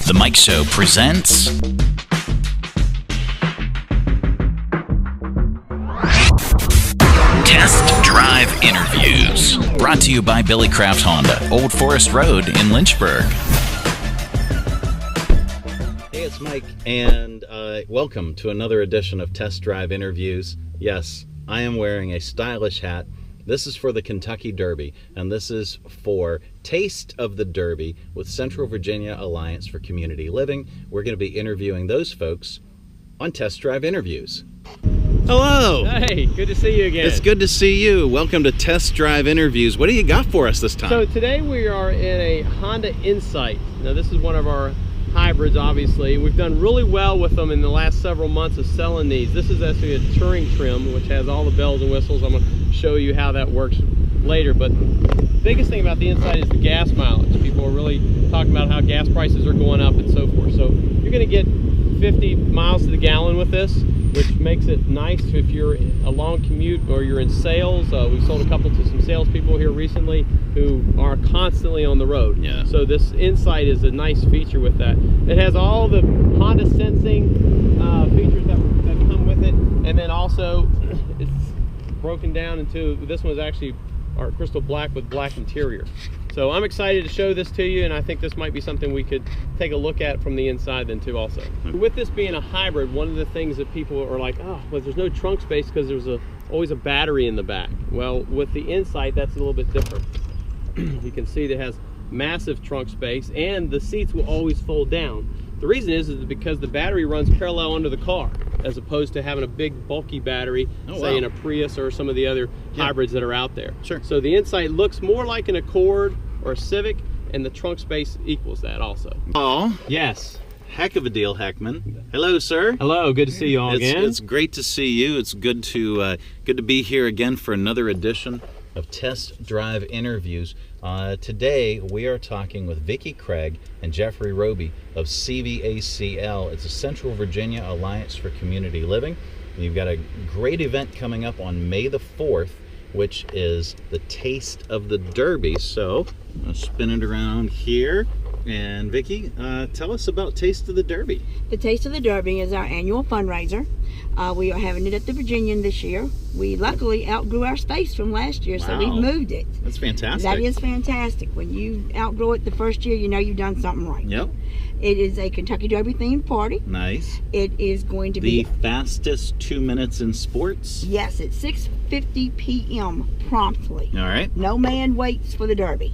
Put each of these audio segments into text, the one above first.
The Mike Show presents Test Drive Interviews. Brought to you by Billy Craft Honda, Old Forest Road in Lynchburg. Hey, it's Mike, and welcome to another edition of Test Drive Interviews. Yes, I am wearing a stylish hat. This is for the Kentucky Derby, and this is for Taste of the Derby with Central Virginia Alliance for Community Living. We're going to be interviewing those folks on Test Drive Interviews. Hello! Hey, good to see you again. It's good to see you. Welcome to Test Drive Interviews. What do you got for us this time? So today we are in a Honda Insight. Now this is one of our hybrids, obviously. We've done really well with them in the last several months of selling these. This is actually a touring trim, which has all the bells and whistles. I'm going to show you how that works later. But the biggest thing about the Insight is the gas mileage. People are really talking about how gas prices are going up and so forth. So you're going to get 50 miles to the gallon with this, which makes it nice if you're a long commute or you're in sales. We've sold a couple to some salespeople here recently who are constantly on the road. Yeah. So this Insight is a nice feature with that. It has all the Honda sensing features that come with it, and then also it's broken down into, this one's actually our crystal black with black interior. So I'm excited to show this to you, and I think this might be something we could take a look at from the inside then too also. With this being a hybrid, one of the things that people are like, oh, well, there's no trunk space because there's always a battery in the back. Well, with the Insight, that's a little bit different. You can see that it has massive trunk space, and the seats will always fold down. The reason is because the battery runs parallel under the car, as opposed to having a big bulky battery, say in a Prius or some of the other hybrids that are out there. Sure. So the Insight looks more like an Accord or a Civic, and the trunk space equals that also. Oh, Yes. heck of a deal, Heckman. Hello, sir. Hello, good to see you all again. It's great to see you. It's good to be here again for another edition of Test Drive Interviews. Today we are talking with Vickie Craig and Jeffrey Robey of CVACL. It's a Central Virginia Alliance for Community Living. And you've got a great event coming up on May the 4th, which is the Taste of the Derby. So I'll spin it around here. And Vickie, tell us about Taste of the Derby. The Taste of the Derby is our annual fundraiser. We are having it at the Virginian this year. We luckily outgrew our space from last year, so we've moved it. That's fantastic. That is fantastic. When you outgrow it the first year, you know you've done something right. Yep. It is a Kentucky Derby themed party. Nice. It is going to The be fastest 2 minutes in sports. yes, at 6:50 p.m. promptly. All right. No man waits for the Derby.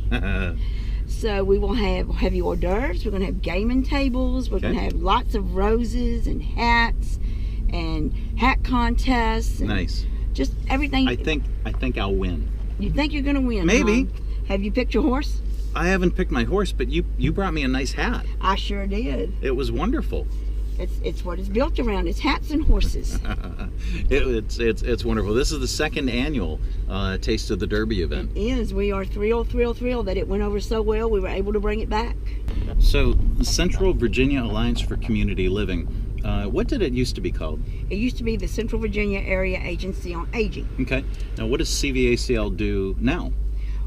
So we will have heavy hors d'oeuvres. We're going to have gaming tables. We're going to have lots of roses and hats and hat contests. And Nice. just everything. I think I'll win. You think you're going to win? Maybe. Huh? Have you picked your horse? I haven't picked my horse, but you brought me a nice hat. I sure did. It was wonderful. It's what it's built around. It's hats and horses. It's wonderful. This is the second annual Taste of the Derby event. It is. We are thrilled that it went over so well. We were able to bring it back. So, Central Virginia Alliance for Community Living. What did it used to be called? It used to be the Central Virginia Area Agency on Aging. Okay. Now, what does CVACL do now?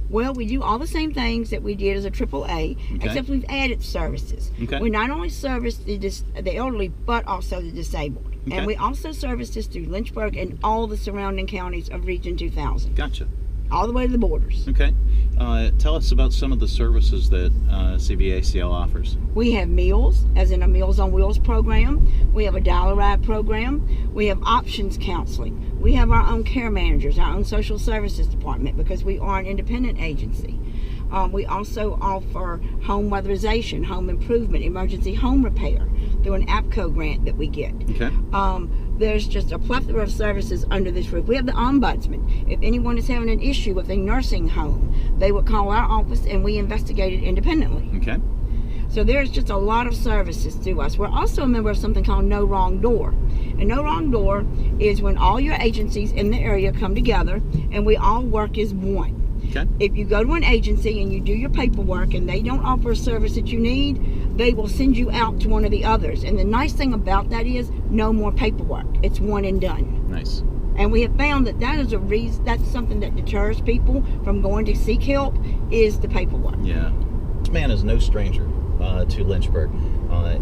Well, we do all the same things that we did as a AAA, except we've added services. Okay. We not only service the elderly, but also the disabled. Okay. And we also service this through Lynchburg and all the surrounding counties of Region 2000. Gotcha. All the way to the borders. Okay. Tell us about some of the services that CVACL offers. We have meals, as in a Meals on Wheels program. We have a dial-a-ride program. We have options counseling. We have our own care managers, our own social services department, because we are an independent agency. We also offer home weatherization, home improvement, emergency home repair through an APCO grant that we get. Okay. There's just a plethora of services under this roof. We have the ombudsman. If anyone is having an issue with a nursing home, they would call our office and we investigate it independently. Okay. So there's just a lot of services through us. We're also a member of something called No Wrong Door. And No Wrong Door is when all your agencies in the area come together and we all work as one. Okay. If you go to an agency and you do your paperwork and they don't offer a service that you need, they will send you out to one of the others. And the nice thing about that is no more paperwork. It's one and done. Nice. And we have found that that is a reason, that's something that deters people from going to seek help, is the paperwork. Yeah. This man is no stranger to Lynchburg.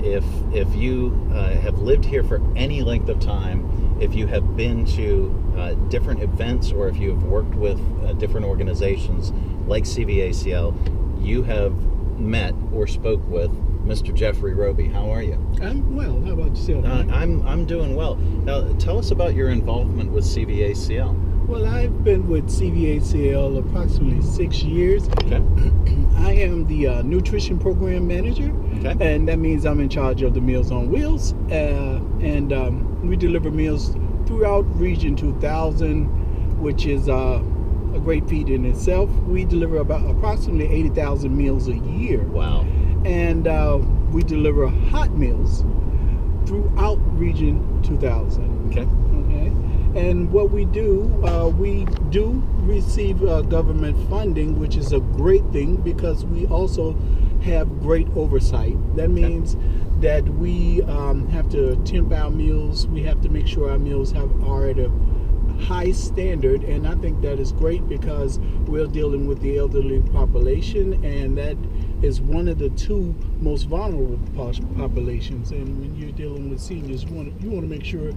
If you have lived here for any length of time, if you have been to different events, or if you have worked with different organizations like CVACL, you have met or spoke with Mr. Jeffrey Robey. How are you? I'm well. How about yourself? I'm doing well. Now, tell us about your involvement with CVACL. Well, I've been with CVACL approximately 6 years. Okay. I am the nutrition program manager, Okay. and that means I'm in charge of the Meals on Wheels, and we deliver meals throughout Region 2000, which is a great feat in itself. We deliver about approximately 80,000 meals a year. Wow. And we deliver hot meals throughout Region 2000. Okay. Okay. And what we do receive government funding, which is a great thing because we also have great oversight. That means that we have to temp our meals. We have to make sure our meals are at a high standard, and I think that is great because we're dealing with the elderly population, and that is one of the two most vulnerable populations. And when you're dealing with seniors, you want to make sure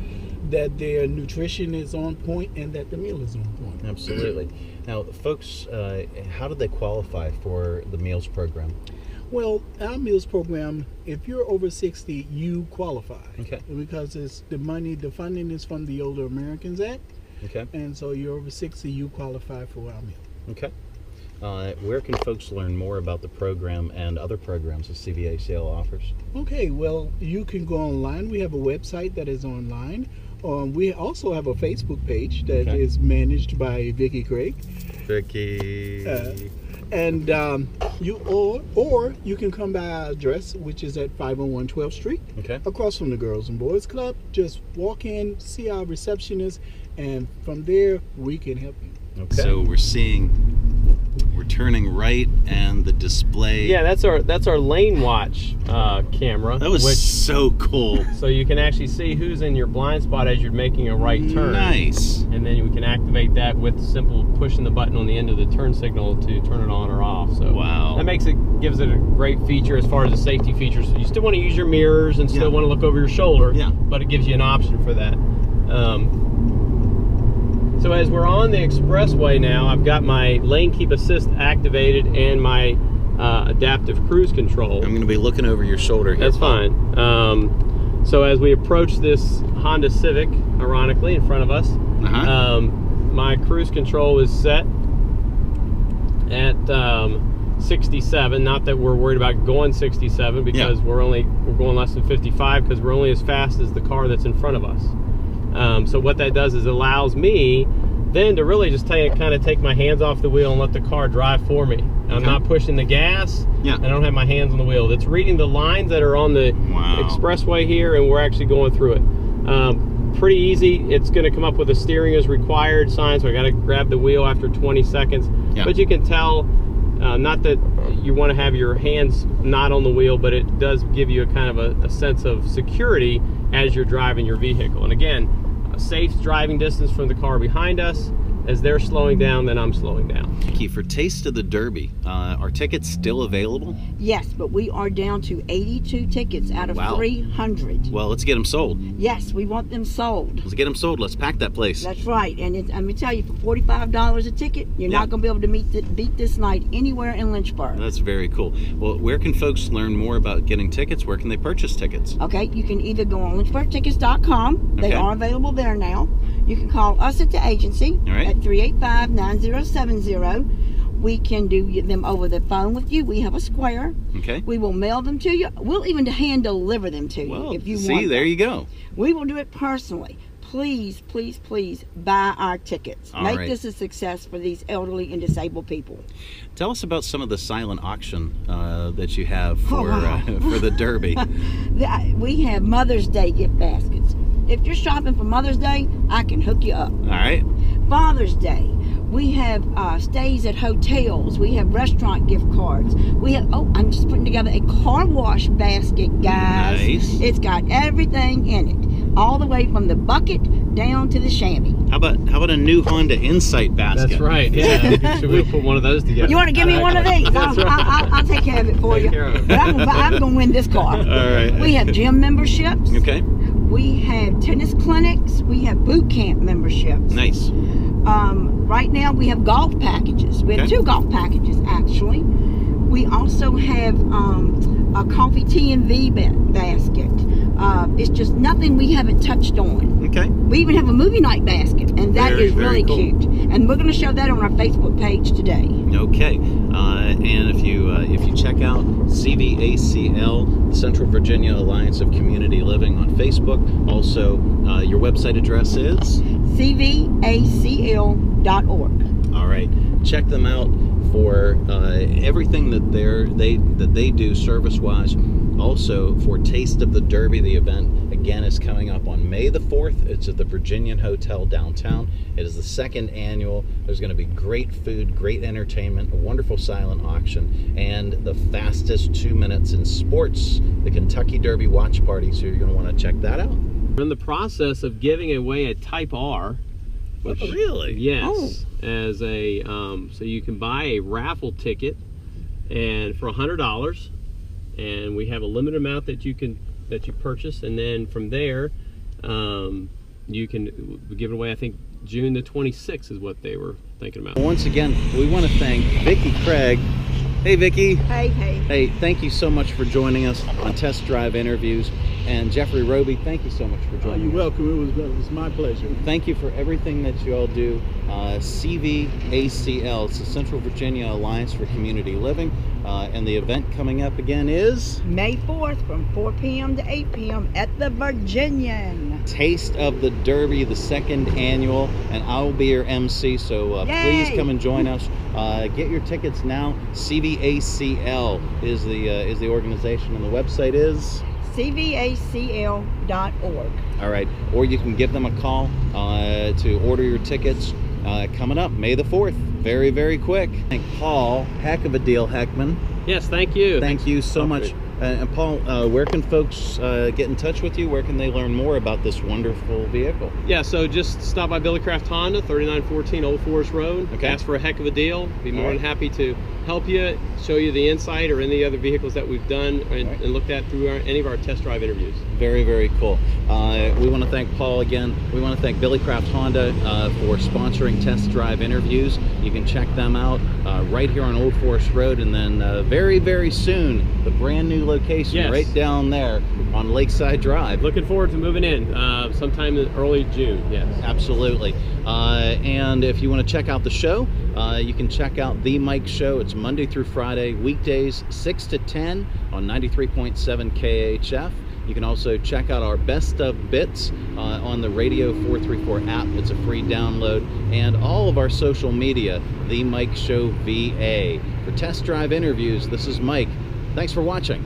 that their nutrition is on point and that the meal is on point. Absolutely. Now, folks, how do they qualify for the meals program? Well, our meals program, if you're over 60, you qualify. Okay. Because the funding is from the Older Americans Act. Okay. And so you're over 60, you qualify for our meal. Okay. Where can folks learn more about the program and other programs that CVACL offers? Okay, well, you can go online. We have a website that is online. We also have a Facebook page that is managed by Vickie Craig. Vickie. And you can come by our address, which is at 501 12th Street, across from the Girls and Boys Club. Just walk in, see our receptionist, and from there we can help you. Okay. So we're turning right, and the display. Yeah, that's our lane watch camera. That was so cool. So you can actually see who's in your blind spot as you're making a right turn. Nice. And then we can activate that with simple pushing the button on the end of the turn signal to turn it on or off. So wow, that gives it a great feature as far as the safety features. You still want to use your mirrors and still want to look over your shoulder. Yeah. But it gives you an option for that. So as we're on the expressway now, I've got my lane keep assist activated and my adaptive cruise control. I'm going to be looking over your shoulder here. That's fine. So as we approach this Honda Civic, ironically, in front of us, my cruise control is set at 67. Not that we're worried about going 67 because we're going less than 55 because we're only as fast as the car that's in front of us. So what that does is allows me then to really just kind of take my hands off the wheel and let the car drive for me. I'm not pushing the gas. I don't have my hands on the wheel. It's reading the lines that are on the expressway here, and we're actually going through it. Pretty easy. It's going to come up with a steering is required sign, so I got to grab the wheel after 20 seconds. But you can tell, not that you want to have your hands not on the wheel, but it does give you a kind of a sense of security as you're driving your vehicle. And again, a safe driving distance from the car behind us. As they're slowing down, then I'm slowing down. Vickie, for Taste of the Derby, are tickets still available? Yes, but we are down to 82 tickets out of 300. Well, let's get them sold. Yes, we want them sold. Let's get them sold. Let's pack that place. That's right. And I'm going to tell you, for $45 a ticket, you're not going to be able to beat this night anywhere in Lynchburg. That's very cool. Well, where can folks learn more about getting tickets? Where can they purchase tickets? Okay, you can either go on lynchburgtickets.com. They are available there now. You can call us at the agency at 385-9070. We can do them over the phone with you. We have a square. Okay. We will mail them to you. We'll even hand deliver them to you if you want. See, there you go. We will do it personally. Please, please, please buy our tickets. Make this a success for these elderly and disabled people. Tell us about some of the silent auction that you have for the Derby. We have Mother's Day gift baskets. If you're shopping for Mother's Day, I can hook you up. All right. Father's Day, we have stays at hotels. We have restaurant gift cards. We have, I'm just putting together a car wash basket, guys. Nice. It's got everything in it, all the way from the bucket down to the chamois. How about a new Honda Insight basket? That's right. Yeah, we'll put one of those together. You want to give me one of these? I'll take care of it for you. for Take you. care of it. But I'm going to win this car. All right. We have gym memberships. Okay. We have tennis clinics. We have boot camp memberships. Nice. Right now we have golf packages. We have Okay. 2 golf packages actually. We also have a coffee, tea, and V basket. It's just nothing we haven't touched on. Okay. We even have a movie night basket, and that Very, is very really cool. cute. And we're going to show that on our Facebook page today. Okay, and if you check out CVACL, Central Virginia Alliance of Community Living on Facebook, also your website address is cvacl.org. all right. Check them out for everything that they do service-wise. Also for Taste of the Derby, the event again is coming up on May the 4th. It's at the Virginian Hotel downtown. It is the 2nd annual. There's going to be great food, great entertainment, a wonderful silent auction, and the fastest 2 minutes in sports, the Kentucky Derby watch party. So you're going to want to check that out. We're in the process of giving away a Type R. Which, Really? Yes. As a so you can buy a raffle ticket, and for $100, and we have a limited amount that you purchase, and then from there, you can give it away. I think June the 26th is what they were thinking about. Once again, we want to thank Vickie Craig. Hey, Vickie. Hey. Hey, thank you so much for joining us on Test Drive Interviews. And Jeffrey Robey, thank you so much for joining You're us. welcome. It was my pleasure. Thank you for everything that you all do. CVACL, it's the Central Virginia Alliance for Community Living. And the event coming up again is May 4th from 4 p.m. to 8 p.m. at the Virginian. Taste of the Derby, the 2nd annual, and I will be your MC, so please come and join us. Get your tickets now. CVACL is the organization, and the website is cvacl.org. all right, or you can give them a call to order your tickets. Coming up May the 4th, very, very quick. Thank Paul, heck of a deal, Heckman. Yes, thank you. Thank you so much. Okay. And Paul, where can folks get in touch with you? Where can they learn more about this wonderful vehicle? Yeah, so just stop by Billy Craft Honda, 3914 Old Forest Road. Okay. Ask for a heck of a deal. Be more All than right. happy to help you, show you the Insight or any other vehicles that we've done and, right. and looked at through any of our test drive interviews. Very, very cool. We want to thank Paul again. We want to thank Billy Craft Honda for sponsoring Test Drive Interviews. You can check them out right here on Old Forest Road, and then very, very soon, the brand new location Yes. right down there on Lakeside Drive. Looking forward to moving in sometime in early June. Yes. Absolutely. And if you want to check out the show, you can check out The Mike Show. It's Monday through Friday, weekdays 6 to 10 on 93.7 KHF. You can also check out our Best of Bits on the Radio 434 app. It's a free download. And all of our social media, The Mike Show VA. For Test Drive Interviews, this is Mike. Thanks for watching.